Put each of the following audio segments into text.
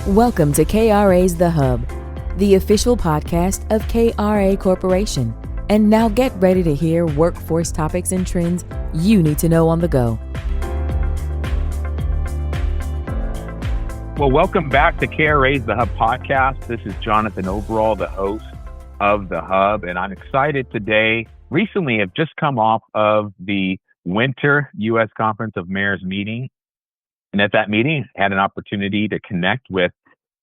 Welcome to KRA's The Hub, the official podcast of KRA Corporation. And now get ready to hear workforce topics and trends you need to know on the go. Well, welcome back to KRA's The Hub podcast. This is Jonathan Overall, the host of The Hub, and I'm excited today. Recently, I've just come off of the Winter U.S. Conference of Mayors meeting. And at that meeting, I had an opportunity to connect with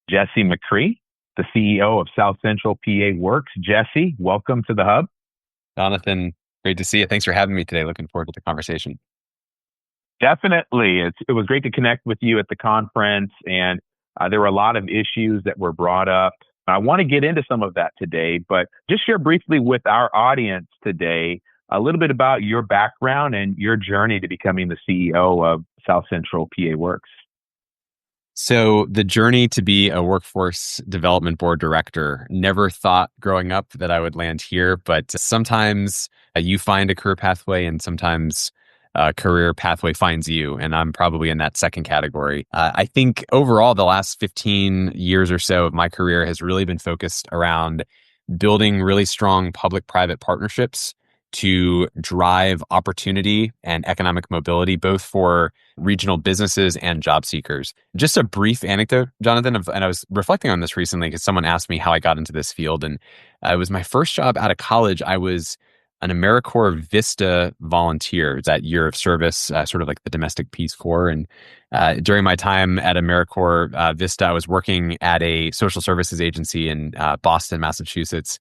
Jesse McCree, the CEO of Southcentral PA Works. Jesse, welcome to The Hub. Jonathan, great to see you. Thanks for having me today. Looking forward to the conversation. Definitely. It was great to connect with you at the conference, and there were a lot of issues that were brought up. I want to get into some of that today, but just share briefly with our audience today a little bit about your background and your journey to becoming the CEO of Southcentral PA Works. So the journey to be a workforce development board director, never thought growing up that I would land here, but sometimes you find a career pathway and sometimes a career pathway finds you. And I'm probably in that second category. I think overall, the last 15 years or so of my career has really been focused around building really strong public-private partnerships to drive opportunity and economic mobility, both for regional businesses and job seekers. Just a brief anecdote, Jonathan, and I was reflecting on this recently because someone asked me how I got into this field. And it was my first job out of college. I was an AmeriCorps VISTA volunteer, that year of service, sort of like the domestic Peace Corps. And during my time at AmeriCorps VISTA, I was working at a social services agency in Boston, Massachusetts,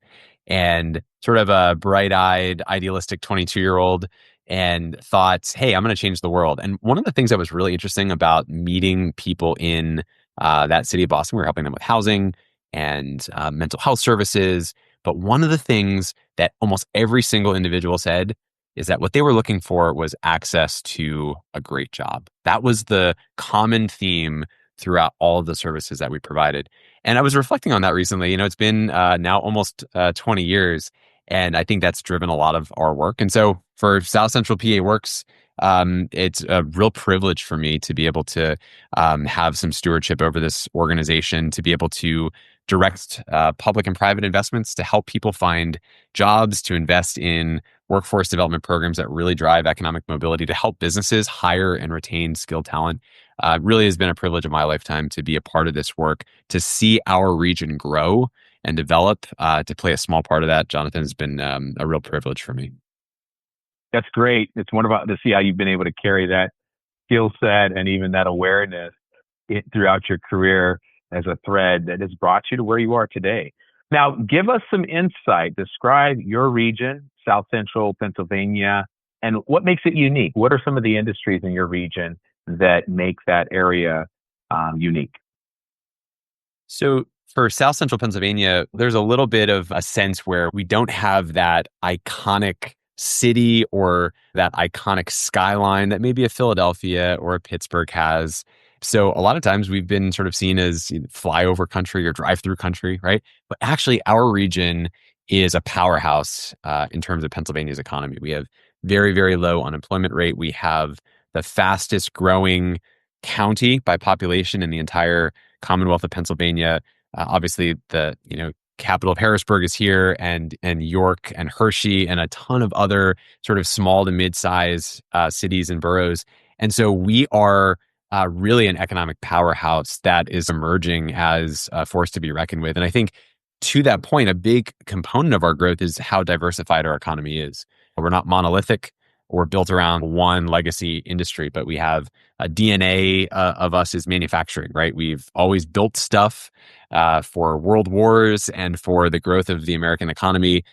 and sort of a bright-eyed, idealistic 22-year-old, and thought, hey, I'm going to change the world. And one of the things that was really interesting about meeting people in that city of Boston, we were helping them with housing and mental health services. But one of the things that almost every single individual said is that what they were looking for was access to a great job. That was the common theme throughout all of the services that we provided. And I was reflecting on that recently. It's been now almost 20 years, and I think that's driven a lot of our work. And so for Southcentral PA Works, it's a real privilege for me to be able to have some stewardship over this organization, to be able to direct public and private investments to help people find jobs, to invest in workforce development programs that really drive economic mobility, to help businesses hire and retain skilled talent. Really has been a privilege of my lifetime to be a part of this work, to see our region grow and develop, to play a small part of that. Jonathan, has been a real privilege for me. That's great. It's wonderful to see how you've been able to carry that skill set and even that awareness throughout your career as a thread that has brought you to where you are today. Now, give us some insight. Describe your region, South Central Pennsylvania, and what makes it unique. What are some of the industries in your region that make that area unique? So for South Central Pennsylvania, there's a little bit of a sense where we don't have that iconic city or that iconic skyline that maybe a Philadelphia or a Pittsburgh has. So a lot of times we've been sort of seen as flyover country or drive-through country, right? But actually our region is a powerhouse in terms of Pennsylvania's economy. We have very, very low unemployment rate. We have the fastest growing county by population in the entire Commonwealth of Pennsylvania. Obviously, the capital of Harrisburg is here, and York and Hershey and a ton of other sort of small to mid-size cities and boroughs. And so we are really an economic powerhouse that is emerging as a force to be reckoned with. And I think to that point, a big component of our growth is how diversified our economy is. We're not monolithic. We're built around one legacy industry, but we have a DNA of us is manufacturing, right? We've always built stuff for world wars and for the growth of the American economy.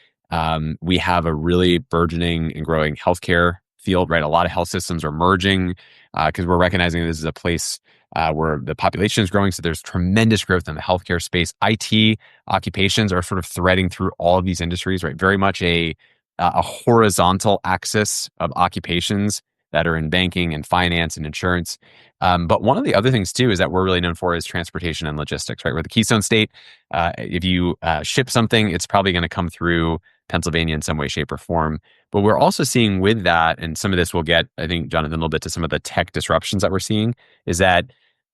We have a really burgeoning and growing healthcare field, right? A lot of health systems are merging because we're recognizing this is a place where the population is growing. So there's tremendous growth in the healthcare space. IT occupations are sort of threading through all of these industries, right? Very much a horizontal axis of occupations that are in banking and finance and insurance. But one of the other things too is that we're really known for is transportation and logistics, right? We're the Keystone State. If you ship something, it's probably going to come through Pennsylvania in some way, shape, or form. But we're also seeing with that, and some of this will get, I think, Jonathan, a little bit to some of the tech disruptions that we're seeing, is that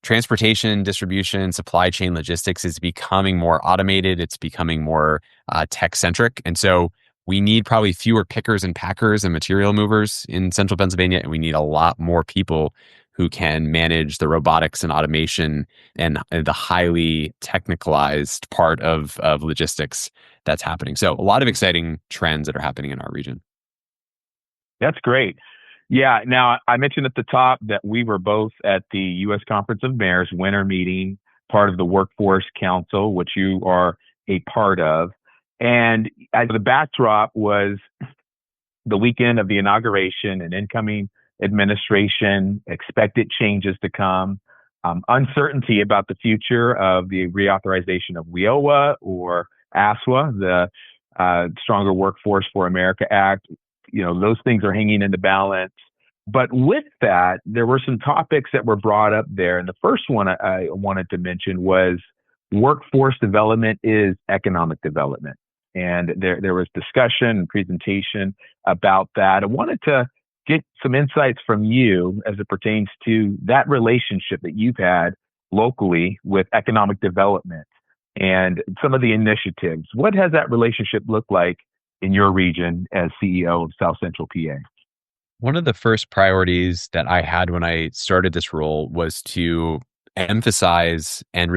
transportation, distribution, supply chain logistics is becoming more automated. It's becoming more tech-centric. And so we need probably fewer pickers and packers and material movers in central Pennsylvania, and we need a lot more people who can manage the robotics and automation and the highly technicalized part of logistics that's happening. So a lot of exciting trends that are happening in our region. That's great. Yeah. Now, I mentioned at the top that we were both at the U.S. Conference of Mayors winter meeting, part of the Workforce Council, which you are a part of. And as the backdrop was the weekend of the inauguration and incoming administration, expected changes to come, uncertainty about the future of the reauthorization of WIOA or ASWA, the Stronger Workforce for America Act. Those things are hanging in the balance. But with that, there were some topics that were brought up there. And the first one I wanted to mention was workforce development is economic development. And there was discussion and presentation about that. I wanted to get some insights from you as it pertains to that relationship that you've had locally with economic development and some of the initiatives. What has that relationship looked like in your region as CEO of Southcentral PA? One of the first priorities that I had when I started this role was to emphasize and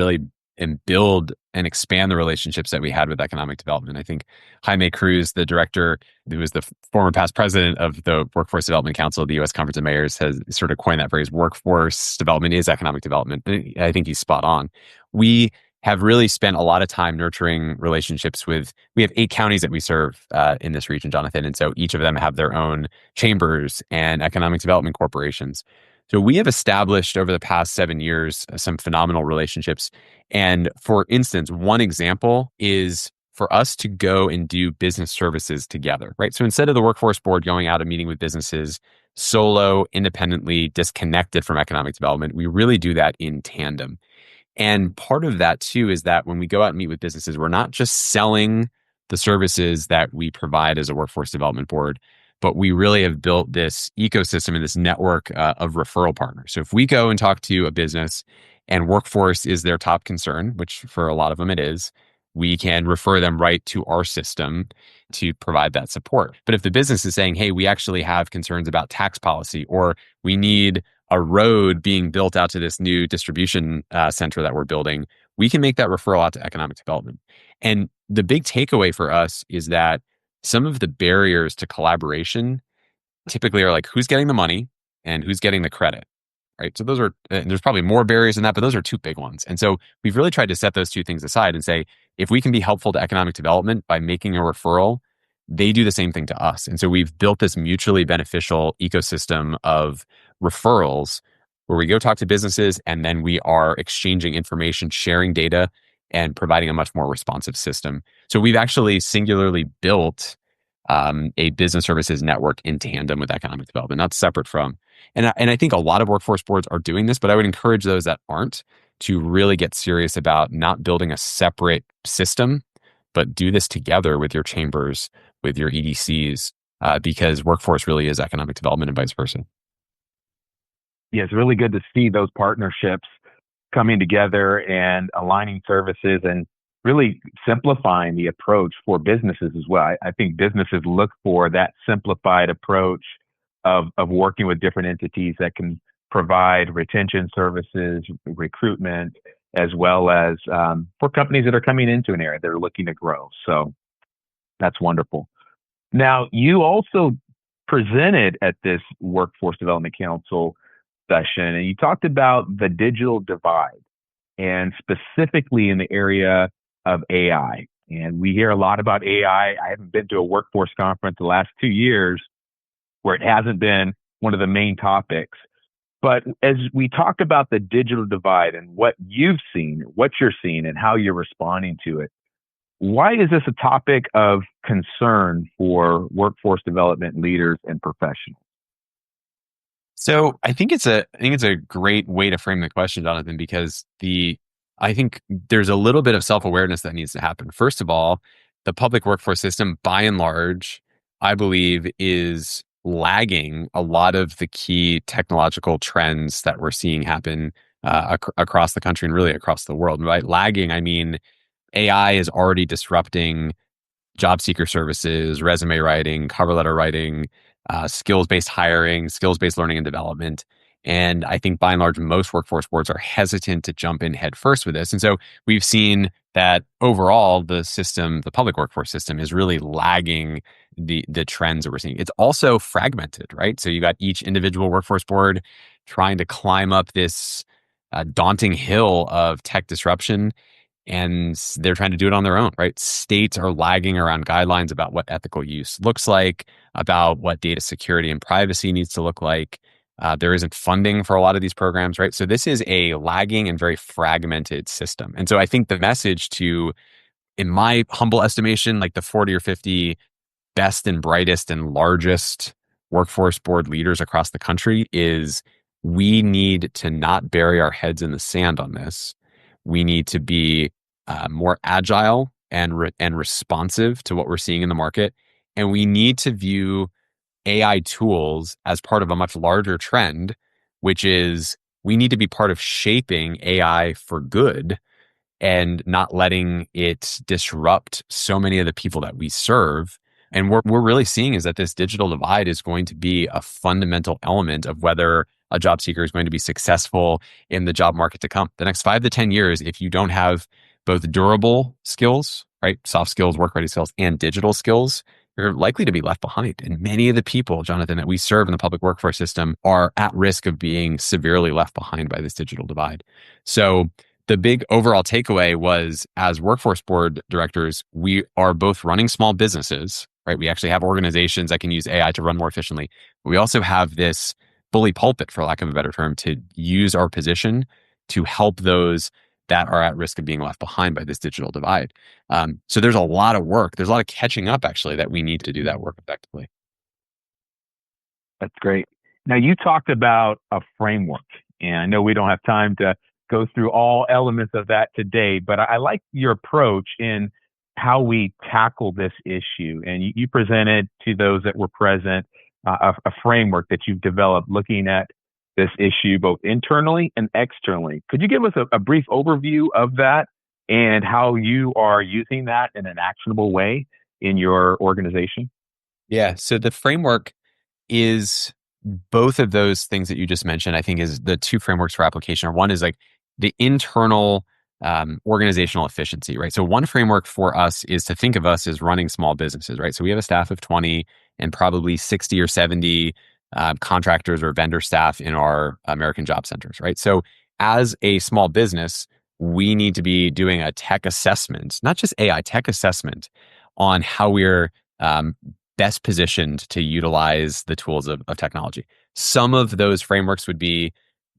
build and expand the relationships that we had with economic development. I think Jaime Cruz, the director, who was the former past president of the Workforce Development Council of the U.S. Conference of Mayors, has sort of coined that phrase, workforce development is economic development. I think he's spot on. We have really spent a lot of time nurturing relationships we have 8 counties that we serve in this region, Jonathan. And so each of them have their own chambers and economic development corporations. So we have established over the past 7 years some phenomenal relationships. And for instance, one example is for us to go and do business services together, right? So instead of the workforce board going out and meeting with businesses solo, independently, disconnected from economic development, we really do that in tandem. And part of that too is that when we go out and meet with businesses, we're not just selling the services that we provide as a workforce development board, but we really have built this ecosystem and this network of referral partners. So if we go and talk to a business and workforce is their top concern, which for a lot of them it is, we can refer them right to our system to provide that support. But if the business is saying, hey, we actually have concerns about tax policy, or we need a road being built out to this new distribution center that we're building, we can make that referral out to economic development. And the big takeaway for us is that some of the barriers to collaboration typically are like who's getting the money and who's getting the credit, right? So those are, there's probably more barriers than that, but those are 2 big ones. And so we've really tried to set those 2 things aside and say, if we can be helpful to economic development by making a referral, they do the same thing to us. And so we've built this mutually beneficial ecosystem of referrals where we go talk to businesses and then we are exchanging information, sharing data, and providing a much more responsive system. So we've actually singularly built a business services network in tandem with economic development, not separate from. And I think a lot of workforce boards are doing this, but I would encourage those that aren't to really get serious about not building a separate system, but do this together with your chambers, with your EDCs, because workforce really is economic development and vice versa. Yeah, it's really good to see those partnerships coming together and aligning services and really simplifying the approach for businesses as well. I think businesses look for that simplified approach of working with different entities that can provide retention services, recruitment, as well as for companies that are coming into an area that are looking to grow. So that's wonderful. Now, you also presented at this Workforce Development Council session, and you talked about the digital divide, and specifically in the area of AI. And we hear a lot about AI. I haven't been to a workforce conference the last 2 years where it hasn't been one of the main topics. But as we talk about the digital divide and what you've seen, what you're seeing, and how you're responding to it, why is this a topic of concern for workforce development leaders and professionals? So I think it's a great way to frame the question, Jonathan, because I think there's a little bit of self-awareness that needs to happen. First of all, the public workforce system, by and large, I believe is lagging a lot of the key technological trends that we're seeing happen across the country and really across the world. And by lagging, I mean AI is already disrupting job seeker services, resume writing, cover letter writing, skills-based hiring, skills-based learning and development. And I think by and large, most workforce boards are hesitant to jump in head first with this. And so we've seen that overall, the system, the public workforce system, is really lagging the trends that we're seeing. It's also fragmented, right? So you got each individual workforce board trying to climb up this daunting hill of tech disruption, and they're trying to do it on their own, right? States are lagging around guidelines about what ethical use looks like, about what data security and privacy needs to look like. There isn't funding for a lot of these programs, right? So this is a lagging and very fragmented system. And so I think the message to, in my humble estimation, like the 40 or 50 best and brightest and largest workforce board leaders across the country is we need to not bury our heads in the sand on this. We need to be more agile and responsive to what we're seeing in the market. And we need to view AI tools as part of a much larger trend, which is we need to be part of shaping AI for good and not letting it disrupt so many of the people that we serve. And what we're really seeing is that this digital divide is going to be a fundamental element of whether a job seeker is going to be successful in the job market to come. The next 5 to 10 years, if you don't have both durable skills, right, soft skills, work-ready skills, and digital skills, you're likely to be left behind. And many of the people, Jonathan, that we serve in the public workforce system are at risk of being severely left behind by this digital divide. So the big overall takeaway was, as workforce board directors, we are both running small businesses, right? We actually have organizations that can use AI to run more efficiently. But we also have this bully pulpit, for lack of a better term, to use our position to help those that are at risk of being left behind by this digital divide. So there's a lot of work. There's a lot of catching up, actually, that we need to do that work effectively. That's great. Now, you talked about a framework, and I know we don't have time to go through all elements of that today, but I like your approach in how we tackle this issue. And you presented to those that were present a framework that you've developed looking at this issue both internally and externally. Could you give us a brief overview of that and how you are using that in an actionable way in your organization? Yeah. So the framework is both of those things that you just mentioned. I think is the two frameworks for application. One is like the internal organizational efficiency, right? So one framework for us is to think of us as running small businesses, right? So we have a staff of 20 and probably 60 or 70 contractors or vendor staff in our American job centers, right? So as a small business, we need to be doing a tech assessment, not just AI, tech assessment on how we're best positioned to utilize the tools of technology. Some of those frameworks would be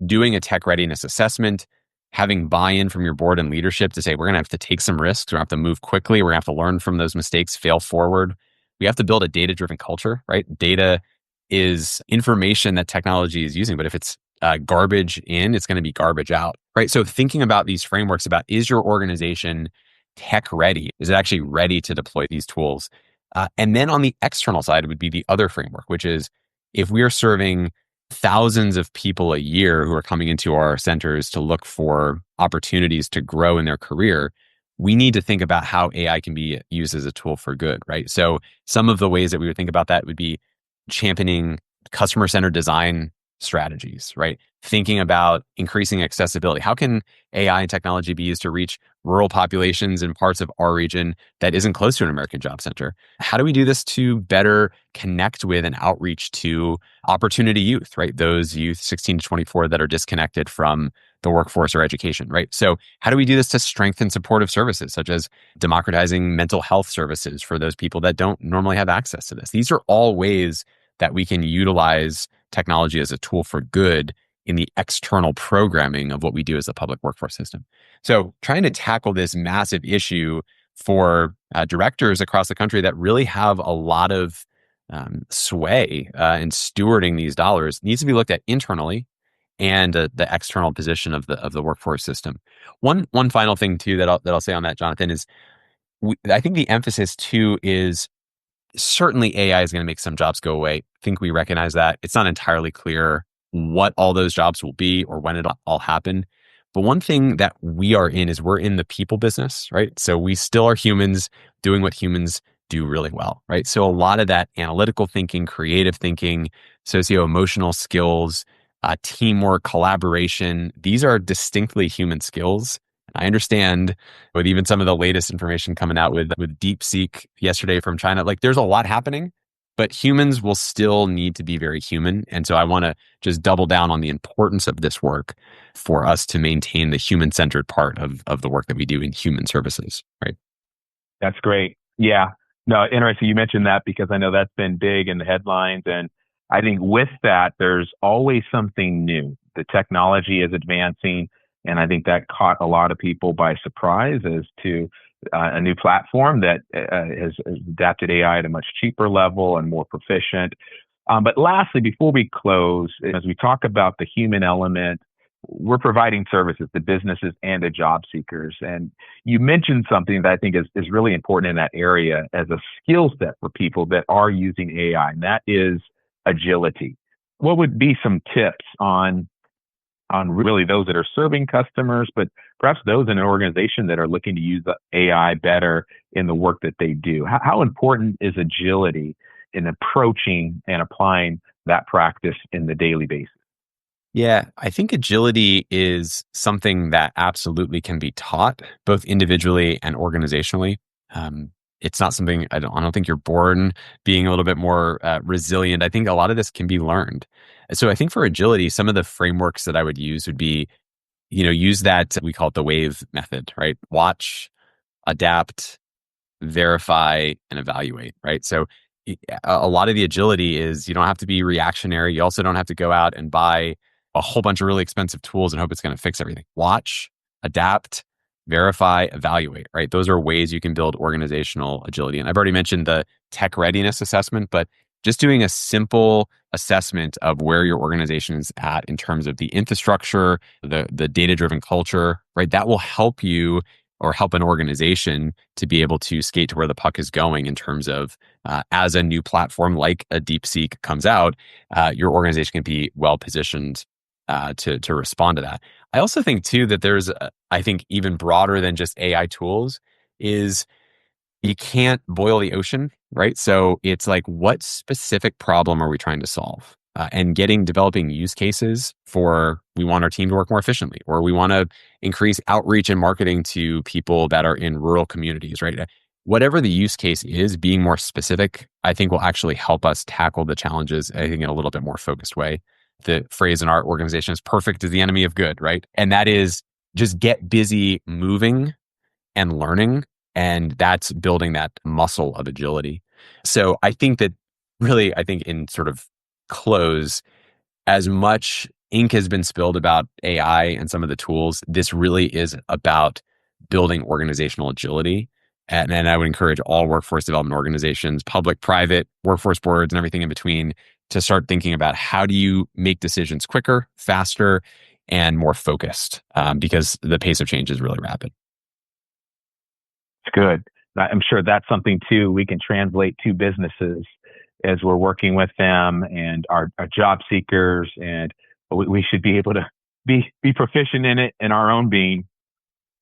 doing a tech readiness assessment, having buy-in from your board and leadership to say, we're going to have to take some risks. We're going to have to move quickly. We're going to have to learn from those mistakes, fail forward. We have to build a data-driven culture, right? Data is information that technology is using, but if it's garbage in, it's going to be garbage out, right? So thinking about these frameworks about, is your organization tech ready? Is it actually ready to deploy these tools? And then on the external side would be the other framework, which is if we're serving thousands of people a year who are coming into our centers to look for opportunities to grow in their career, we need to think about how AI can be used as a tool for good, right? So some of the ways that we would think about that would be championing customer-centered design strategies, right? Thinking about increasing accessibility. How can AI and technology be used to reach rural populations in parts of our region that isn't close to an American job center? How do we do this to better connect with and outreach to opportunity youth, right? Those youth 16 to 24 that are disconnected from the workforce or education, right? So how do we do this to strengthen supportive services, such as democratizing mental health services for those people that don't normally have access to this? These are all ways that we can utilize technology as a tool for good in the external programming of what we do as a public workforce system. So trying to tackle this massive issue for directors across the country that really have a lot of sway in stewarding these dollars needs to be looked at internally and the external position of the workforce system. One final thing too that I'll say on that, Jonathan, is I think the emphasis too is certainly AI is going to make some jobs go away. I think we recognize that. It's not entirely clear what all those jobs will be or when it'll all happen. But one thing that we are in is we're in the people business, right? So we still are humans doing what humans do really well, right? So a lot of that analytical thinking, creative thinking, socio-emotional skills, teamwork, collaboration, these are distinctly human skills. I understand with even some of the latest information coming out with DeepSeek yesterday from China, like there's a lot happening, but humans will still need to be very human. And so I want to just double down on the importance of this work for us to maintain the human-centered part of the work that we do in human services, right? That's great. Yeah. No, interesting. You mentioned that because I know that's been big in the headlines. And I think with that, there's always something new. The technology is advancing. And I think that caught a lot of people by surprise as to a new platform that has adapted AI at a much cheaper level and more proficient. But lastly, before we close, as we talk about the human element, we're providing services to businesses and to job seekers. And you mentioned something that I think is really important in that area as a skill set for people that are using AI, and that is agility. What would be some tips on really those that are serving customers, but perhaps those in an organization that are looking to use the AI better in the work that they do? How important is agility in approaching and applying that practice in the daily basis? Yeah, I think agility is something that absolutely can be taught, both individually and organizationally. It's not something I don't think you're born being a little bit more resilient. I think a lot of this can be learned. So I think for agility, some of the frameworks that I would use would be, use that, we call it the WAVE method, right? Watch, adapt, verify, and evaluate, right? So a lot of the agility is you don't have to be reactionary. You also don't have to go out and buy a whole bunch of really expensive tools and hope it's going to fix everything. Watch, adapt, verify, evaluate, right? Those are ways you can build organizational agility. And I've already mentioned the tech readiness assessment, but just doing a simple assessment of where your organization is at in terms of the infrastructure, the data-driven culture, right? That will help you or help an organization to be able to skate to where the puck is going in terms of as a new platform like a DeepSeek comes out, your organization can be well positioned to respond to that. I also think too that there's, I think even broader than just AI tools is you can't boil the ocean, right? So it's like, what specific problem are we trying to solve? And developing use cases for, we want our team to work more efficiently, or we want to increase outreach and marketing to people that are in rural communities, right? Whatever the use case is, being more specific, I think will actually help us tackle the challenges, I think, in a little bit more focused way. The phrase in our organization is perfect is the enemy of good, right? And that is just get busy moving and learning. And that's building that muscle of agility. So I think that really, I think in sort of close, as much ink has been spilled about AI and some of the tools, this really is about building organizational agility. And I would encourage all workforce development organizations, public, private, workforce boards, and everything in between to start thinking about how do you make decisions quicker, faster, and more focused, because the pace of change is really rapid. It's good. I'm sure that's something too we can translate to businesses as we're working with them and our job seekers, and we should be able to be proficient in it in our own being,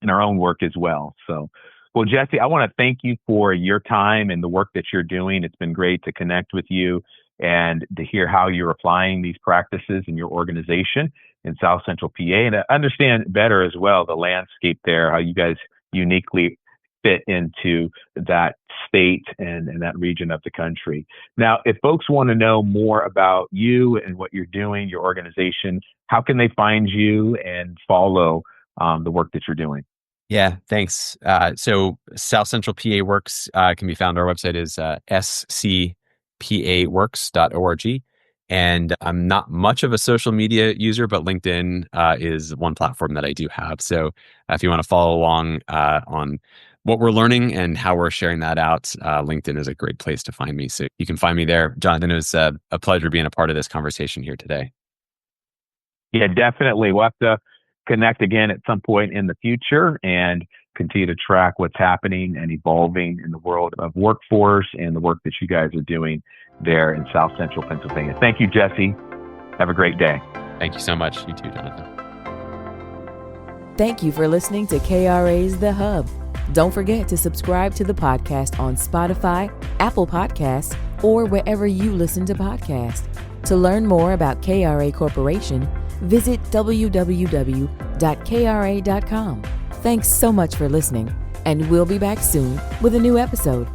in our own work as well. So, well, Jesse, I want to thank you for your time and the work that you're doing. It's been great to connect with you and to hear how you're applying these practices in your organization in Southcentral PA, and to understand better as well the landscape there, how you guys uniquely fit into that state and that region of the country. Now, if folks want to know more about you and what you're doing, your organization, how can they find you and follow the work that you're doing? Yeah, thanks. So Southcentral PA Works can be found. Our website is SCPaworks.org. And I'm not much of a social media user, but LinkedIn is one platform that I do have. So if you want to follow along on what we're learning and how we're sharing that out, LinkedIn is a great place to find me. So you can find me there. Jonathan, it was a pleasure being a part of this conversation here today. Yeah, definitely. We'll have to connect again at some point in the future and continue to track what's happening and evolving in the world of workforce and the work that you guys are doing there in Southcentral Pennsylvania. Thank you, Jesse. Have a great day. Thank you so much. You too, Jonathan. Thank you for listening to KRA's The Hub. Don't forget to subscribe to the podcast on Spotify, Apple Podcasts, or wherever you listen to podcasts. To learn more about KRA Corporation, visit www.kra.com. Thanks so much for listening, and we'll be back soon with a new episode.